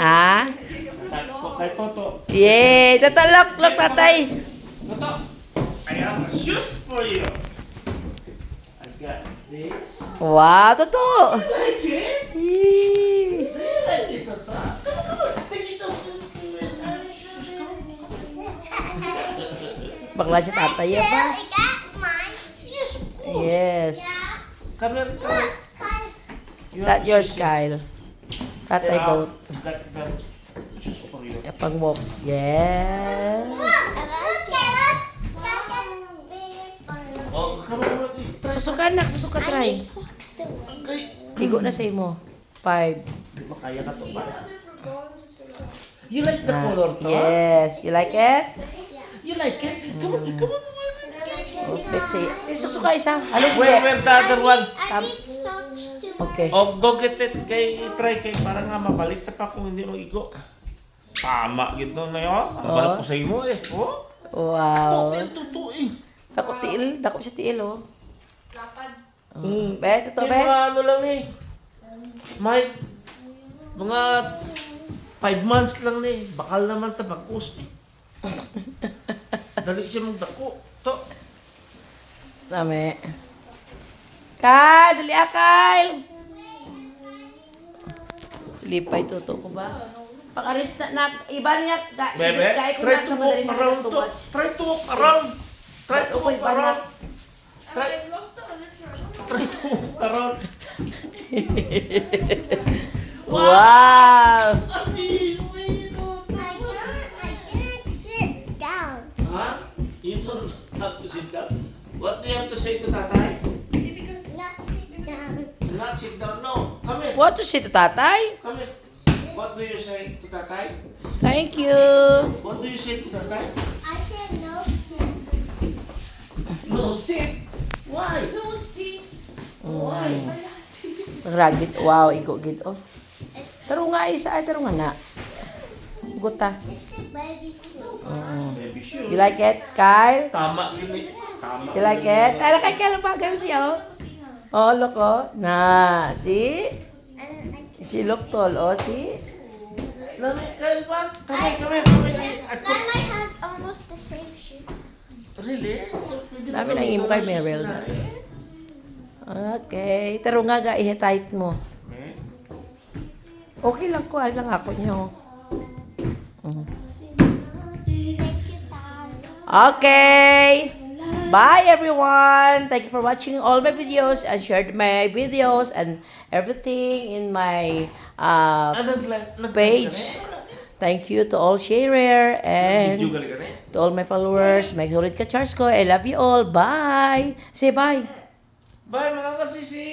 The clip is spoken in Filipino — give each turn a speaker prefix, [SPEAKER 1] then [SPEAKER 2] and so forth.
[SPEAKER 1] Ah?
[SPEAKER 2] Kay Toto.
[SPEAKER 1] Yay! Toto, look, tatay.
[SPEAKER 2] Toto, I have a shoes for you. I got this.
[SPEAKER 1] Wow, Toto.
[SPEAKER 2] Like it?
[SPEAKER 1] Yee.
[SPEAKER 2] Do you like it, Toto? Come on, take it off.
[SPEAKER 1] Bakla si tatay ya ba?
[SPEAKER 3] I got mine.
[SPEAKER 2] Yes, of course.
[SPEAKER 1] Yes.
[SPEAKER 2] Come here, come here. You
[SPEAKER 1] Not
[SPEAKER 2] have
[SPEAKER 1] yours,
[SPEAKER 2] shoes.
[SPEAKER 1] Kyle. Tatay
[SPEAKER 2] Yeah,
[SPEAKER 1] boat.
[SPEAKER 2] got shoes for you.
[SPEAKER 1] Ya, pang walk. Yeah.
[SPEAKER 3] Look at
[SPEAKER 2] Oh, come on.
[SPEAKER 1] Susuka nak, susuka
[SPEAKER 3] I
[SPEAKER 1] try.
[SPEAKER 3] need socks too.
[SPEAKER 2] Okay.
[SPEAKER 1] Igo na sa imo. 5.
[SPEAKER 2] Di ba kaya ka to ba? You like the color to?
[SPEAKER 1] Yes. You like it?
[SPEAKER 2] You like it? Come on, come on.
[SPEAKER 1] Oh, let's see. Susuka isa. Alin
[SPEAKER 2] Where
[SPEAKER 1] hindi?
[SPEAKER 2] the other one?
[SPEAKER 3] I need socks too.
[SPEAKER 1] Okay.
[SPEAKER 2] Oh, go get it kay try kay para nga mabalik ta pa kung hindi mo igo. Tama gito na yun. Ang balik ko sa imo eh. Oh.
[SPEAKER 1] Wow.
[SPEAKER 2] Oh, totoo eh.
[SPEAKER 1] Dako tiil. Dako siya tiil, oh.
[SPEAKER 2] Mm.
[SPEAKER 1] Bet, ito,
[SPEAKER 2] Yung
[SPEAKER 1] bet.
[SPEAKER 2] mga ano lang eh. Mike, mga 5 months lang eh. Bakal naman ta pag-post eh. Dali siya magdako. To.
[SPEAKER 1] Dami. Kyle, dali Kyle. Lipay tuto ko ba? Pag-aris na, iba niya,
[SPEAKER 2] Bebe, try to walk around to. Try to walk around. Try to walk around. Try to walk around.
[SPEAKER 1] Wow!
[SPEAKER 2] Adi, wait,
[SPEAKER 3] I can't sit down.
[SPEAKER 2] huh? You don't have to sit down. What do you have to say to tatay?
[SPEAKER 3] Not sit down.
[SPEAKER 2] Not sit down, no. Come here.
[SPEAKER 1] What to say to tatay?
[SPEAKER 2] Come here. What do you say to tatay?
[SPEAKER 1] Thank you.
[SPEAKER 2] What do you say to tatay?
[SPEAKER 3] I said no sit.
[SPEAKER 2] No, sit. Why? Why?
[SPEAKER 1] Ragit, wow, igo gid oh. Taro nga isa ay taro nga na. Guta.
[SPEAKER 3] It's a baby suit.
[SPEAKER 2] Baby shoes.
[SPEAKER 1] You like it, Kyle?
[SPEAKER 2] Tama yun eh. Tama.
[SPEAKER 1] You like it? Ay, kay Kyle pa gawin siya oh. Oh, look oh. Na, see?
[SPEAKER 3] And I
[SPEAKER 1] She look tall, oh, see?
[SPEAKER 2] Nami, Kyle ba? Come here. I
[SPEAKER 3] Mom,
[SPEAKER 2] put...
[SPEAKER 3] I have almost the same shoes.
[SPEAKER 2] Really? So, pwede
[SPEAKER 1] Dami
[SPEAKER 2] na
[SPEAKER 1] ng imo kay Meryl na. Okay. Taro nga ga, i-tight mo.
[SPEAKER 2] Eh?
[SPEAKER 1] Okay lang ko, ay lang ako niyo. Mm.
[SPEAKER 3] Thank you, Dad.
[SPEAKER 1] Okay. Bye everyone. Thank you for watching all my videos and shared my videos and everything in my page. Thank you to all sharer and to all my followers. May sulit ka Charles ko. I love you all. Bye. Say bye.
[SPEAKER 2] Bye mga kasisi!